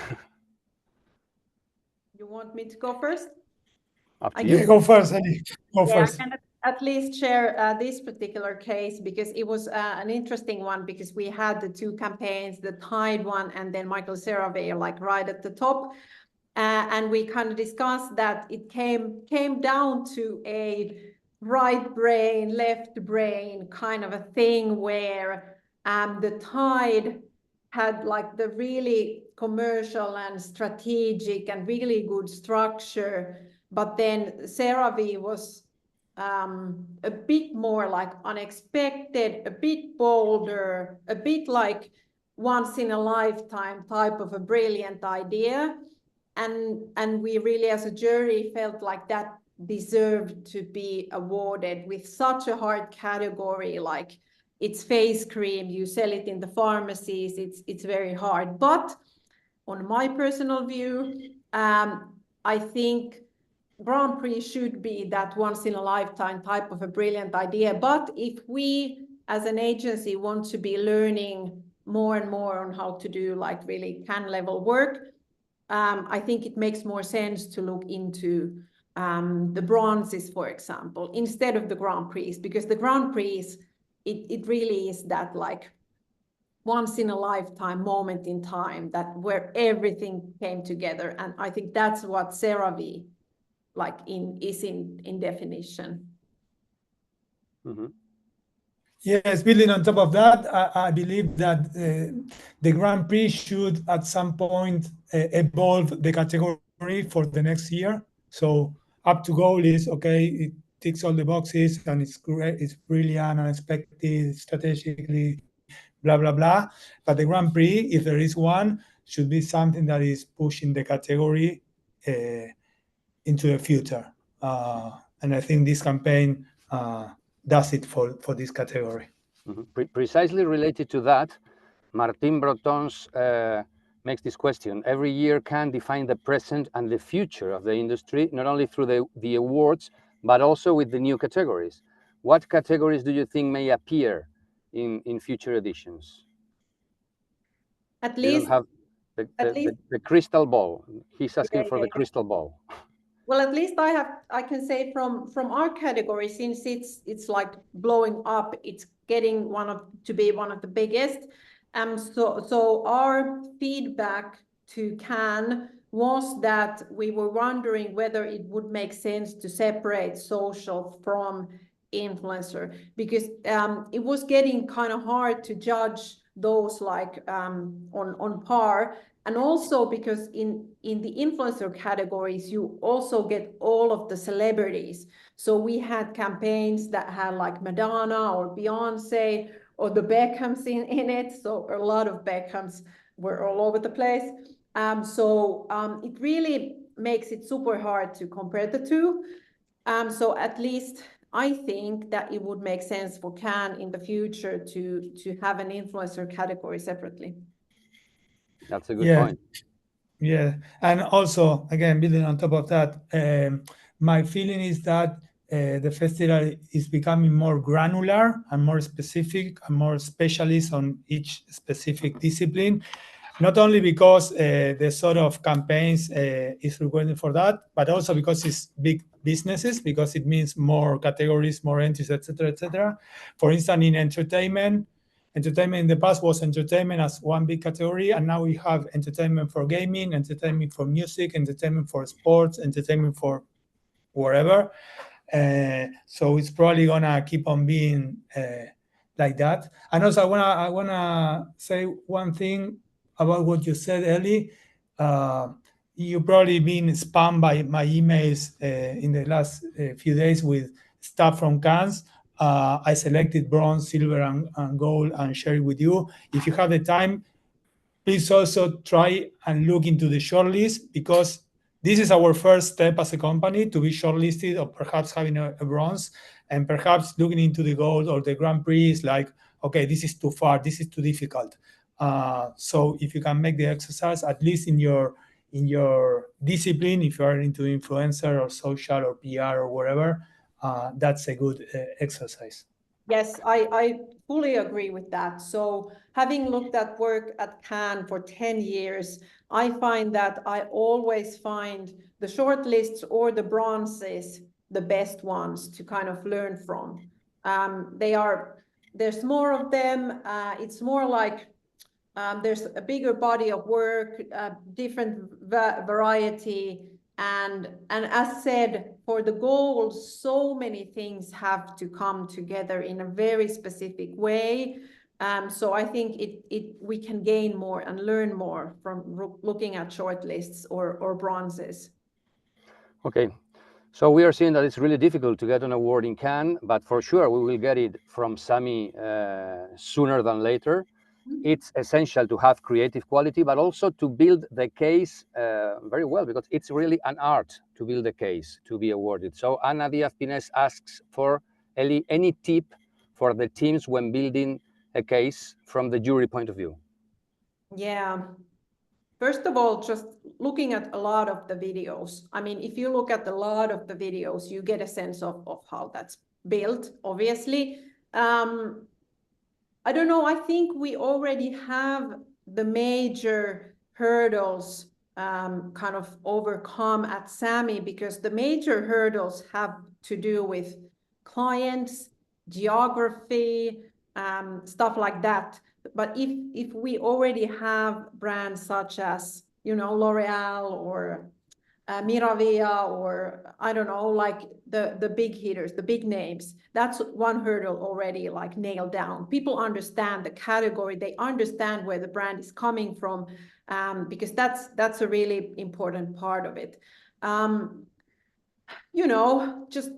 You want me to go first? Up to you. Go first, Elli. Go first. I can at least share this particular case because it was an interesting one because we had the two campaigns, the Tide one and then Michael CeraVe like right at the top. And we kind of discussed that it came down to a right brain, left brain kind of a thing where the Tide had like the really commercial and strategic and really good structure, but then CeraVe was a bit more like unexpected, a bit bolder, a bit like once in a lifetime type of a brilliant idea. And we really as a jury felt like that deserved to be awarded with such a hard category, like it's face cream, you sell it in the pharmacies, it's very hard. But on my personal view, I think Grand Prix should be that once in a lifetime type of a brilliant idea. But if we as an agency want to be learning more and more on how to do like really Cannes level work, I think it makes more sense to look into the bronzes, for example, instead of the Grand Prix, because the Grand Prix, it really is that like once in a lifetime moment in time that where everything came together. And I think that's what CeraVe like is in definition. Mm-hmm. Yes, building on top of that, I believe that the Grand Prix should at some point evolve the category for the next year. So up to goal is okay, it ticks all the boxes and it's great, it's brilliant, unexpected, strategically, blah, blah, blah. But the Grand Prix, if there is one, should be something that is pushing the category into the future. And I think this campaign does it for this category. Precisely related to that, Martin Brotons makes this question. Every year can define the present and the future of the industry, not only through the awards, but also with the new categories. What categories do you think may appear in future editions? At You least, don't have the crystal ball. He's asking for the crystal ball. Well, at least I can say from our category, since it's like blowing up, it's getting to be one of the biggest. So our feedback to Cannes was that we were wondering whether it would make sense to separate social from influencer, because it was getting kind of hard to judge those like on par. And also because in the influencer categories, you also get all of the celebrities. So we had campaigns that had like Madonna or Beyonce or the Beckhams in it. So a lot of Beckhams were all over the place. It really makes it super hard to compare the two. So at least I think that it would make sense for Cannes in the future to have an influencer category separately. That's a good point. Yeah, and also again building on top of that, my feeling is that the festival is becoming more granular and more specific and more specialist on each specific discipline. Not only because the sort of campaigns is required for that, but also because it's big businesses, because it means more categories, more entries, etc., etc. For instance, in entertainment in the past was entertainment as one big category, and now we have entertainment for gaming, entertainment for music, entertainment for sports, entertainment for wherever. So it's probably gonna keep on being like that. And also, I wanna say one thing about what you said, Ellie. You probably been spammed by my emails in the last few days with stuff from Cannes. I selected bronze, silver, and gold and share it with you. If you have the time, please also try and look into the shortlist, because this is our first step as a company to be shortlisted, or perhaps having a bronze, and perhaps looking into the gold or the Grand Prix is like, okay, this is too far, this is too difficult. So if you can make the exercise, at least in your discipline, if you are into influencer or social or PR or whatever, that's a good exercise. Yes, I fully agree with that. So having looked at work at Cannes for 10 years, I find that I always find the shortlists or the bronzes the best ones to kind of learn from. There's more of them. It's more like there's a bigger body of work, different variety. And as said, for the goals, so many things have to come together in a very specific way. So I think we can gain more and learn more from looking at shortlists or bronzes. Okay, so we are seeing that it's really difficult to get an award in Cannes, but for sure we will get it from SAMY sooner than later. It's essential to have creative quality, but also to build the case very well, because it's really an art to build a case to be awarded. So Ana Diaz-Pines asks for, Elli, any tip for the teams when building a case from the jury point of view? Yeah. First of all, just looking at a lot of the videos. I mean, if you look at a lot of the videos, you get a sense of how that's built, obviously. I don't know, I think we already have the major hurdles kind of overcome at SAMY, because the major hurdles have to do with clients, geography, stuff like that. But if we already have brands such as, L'Oreal or Miravia, or I don't know, like the big hitters, the big names. That's one hurdle already like nailed down. People understand the category, they understand where the brand is coming from, because that's a really important part of it. You know, just,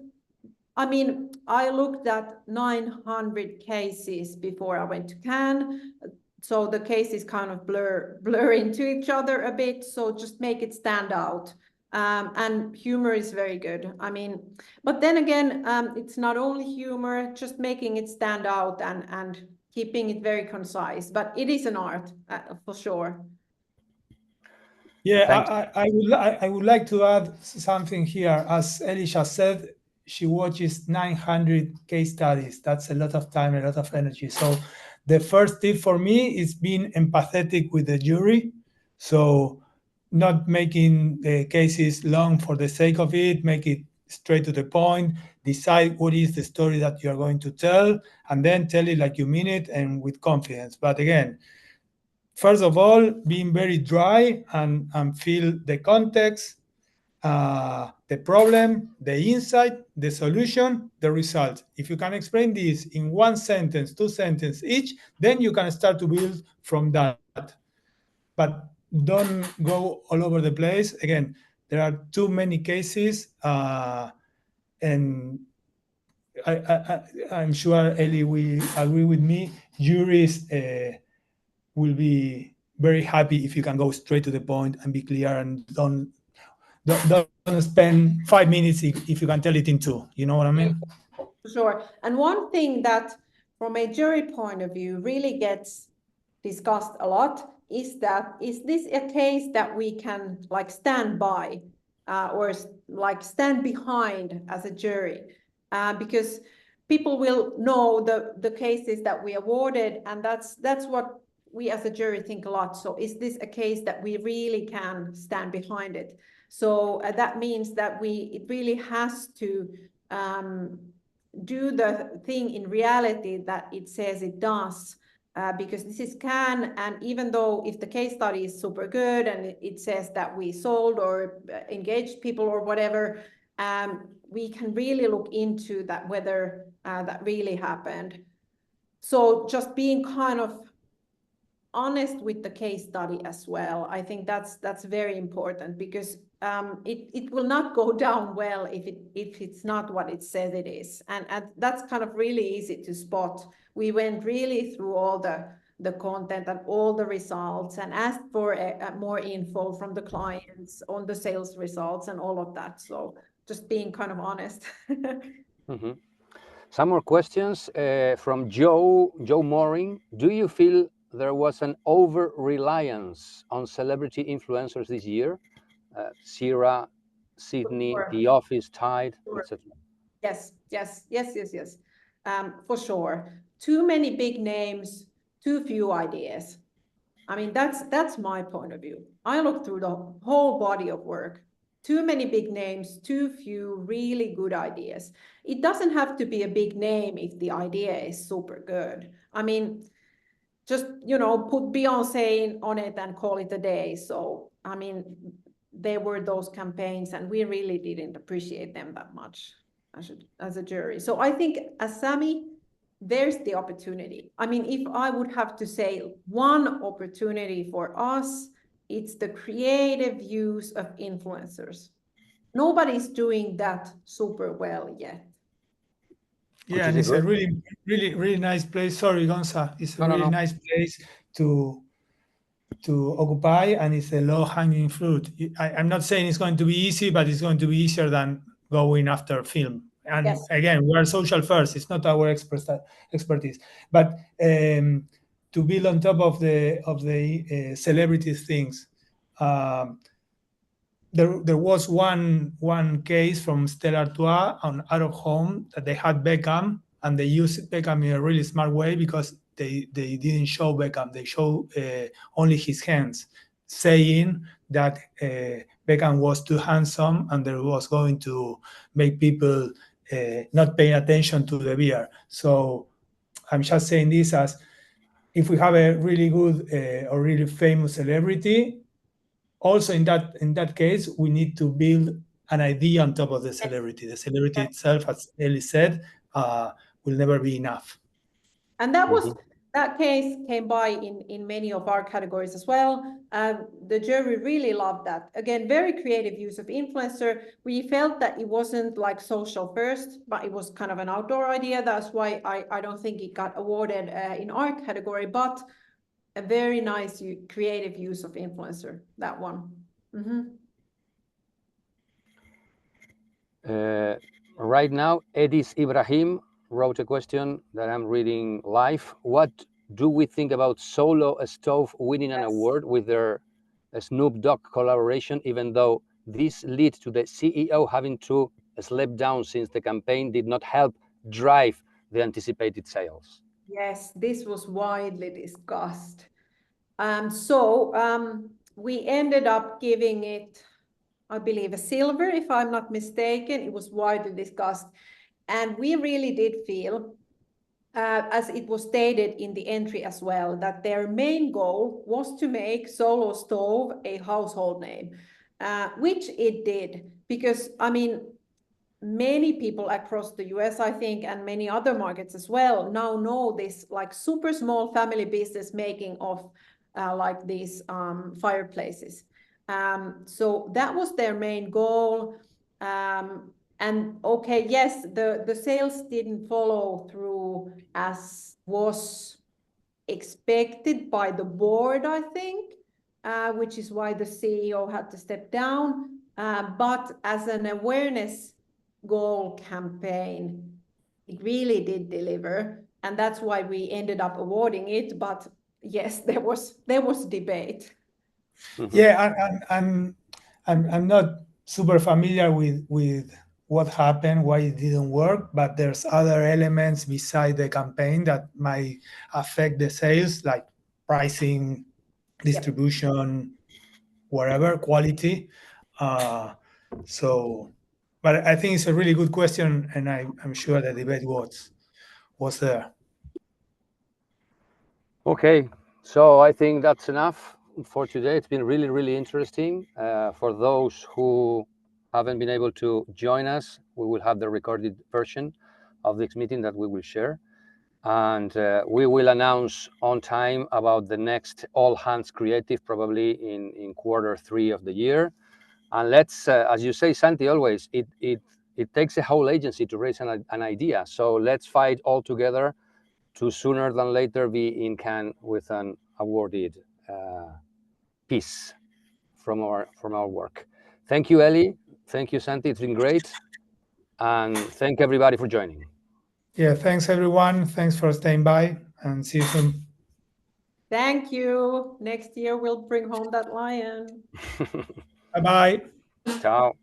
I mean, I looked at 900 cases before I went to Cannes. So the cases kind of blur into each other a bit. So just make it stand out. And humor is very good. I mean, but then again, it's not only humor, just making it stand out and keeping it very concise. But it is an art, for sure. Yeah, I would like to add something here. As Elisha said, she watches 900 case studies. That's a lot of time, a lot of energy. So the first tip for me is being empathetic with the jury. So not making the cases long for the sake of it, make it straight to the point, decide what is the story that you're going to tell, and then tell it like you mean it and with confidence. But again, first of all, being very dry and feel the context, the problem, the insight, the solution, the result. If you can explain this in one sentence, 2 sentences each, then you can start to build from that. But don't go all over the place. Again, there are too many cases, and I'm sure Ellie will agree with me. Juries will be very happy if you can go straight to the point and be clear and don't spend 5 minutes if you can tell it in 2. You know what I mean? Sure. And one thing that from a jury point of view really gets discussed a lot is that, is this a case that we can like stand by, or like stand behind as a jury? Because people will know the cases that we awarded, and that's what we as a jury think a lot. So is this a case that we really can stand behind it? So that means that it really has to do the thing in reality that it says it does, because this is Cannes, and even though if the case study is super good and it says that we sold or engaged people or whatever, we can really look into that, whether that really happened. So just being kind of honest with the case study as well. I think that's very important, because it will not go down well if it's not what it says it is, and that's kind of really easy to spot. We went really through all the content and all the results and asked for more info from the clients on the sales results and all of that. So just being kind of honest. Mm-hmm. Some more questions from Joe Mooring. Do you feel there was an over-reliance on celebrity influencers this year? Sierra, Sydney, Sure. The Office, Tide, Sure. etc. Yes. For sure. Too many big names, too few ideas. I mean, that's my point of view. I look through the whole body of work. Too many big names, too few really good ideas. It doesn't have to be a big name if the idea is super good. I mean, just, you know, put Beyonce on it and call it a day. So, I mean, there were those campaigns and we really didn't appreciate them that much as a jury. So I think as SAMY, there's the opportunity. I mean, if I would have to say one opportunity for us, it's the creative use of influencers. Nobody's doing that super well yet. Yeah, and it's a really nice place. Sorry, Gonza. It's a really nice place to occupy, and it's a low-hanging fruit. I'm not saying it's going to be easy, but it's going to be easier than going after film. And Yes. again, we are social first. It's not our expertise, but to build on top of the celebrities things. There was one case from Stella Artois on Out of Home that they had Beckham, and they used Beckham in a really smart way, because they didn't show Beckham. They show only his hands, saying that Beckham was too handsome and there was going to make people not paying attention to the beer. So I'm just saying this as, if we have a really good or really famous celebrity, also in that case, we need to build an idea on top of the celebrity. The celebrity itself, as Ellie said, will never be enough. And that case came by in many of our categories as well. The jury really loved that. Again, very creative use of influencer. We felt that it wasn't like social first, but it was kind of an outdoor idea. That's why I don't think it got awarded in our category, but a very nice creative use of influencer, that one. Right now, Edis Ibrahim wrote a question that I'm reading live. What do we think about Solo Stove winning an award with their Snoop Dogg collaboration, even though this led to the CEO having to step down since the campaign did not help drive the anticipated sales? Yes, this was widely discussed. We ended up giving it, I believe, a silver, if I'm not mistaken. It was widely discussed. And we really did feel, as it was stated in the entry as well, that their main goal was to make Solo Stove a household name, which it did. Because, I mean, many people across the US, I think, and many other markets as well, now know this like super small family business making of like these fireplaces. So that was their main goal. And okay, yes, the sales didn't follow through as was expected by the board, I think, which is why the CEO had to step down. But as an awareness goal campaign, it really did deliver, and that's why we ended up awarding it. But yes, there was debate. Yeah, I'm not super familiar with what happened, why it didn't work, but there's other elements beside the campaign that might affect the sales, like pricing, distribution, whatever, quality. But I think it's a really good question, and I'm sure the debate was there. Okay, so I think that's enough for today. It's been really, really interesting. For those who haven't been able to join us, we will have the recorded version of this meeting that we will share. And we will announce on time about the next All Hands Creative, probably in Q3 of the year. And let's, as you say, Santi, always, it takes a whole agency to raise an idea. So let's fight all together to sooner than later be in Cannes with an awarded piece from our work. Thank you, Ellie. Thank you, Santi. It's been great. And thank everybody for joining. Yeah, thanks everyone. Thanks for staying by, and see you soon. Thank you. Next year we'll bring home that lion. Bye-bye. Ciao.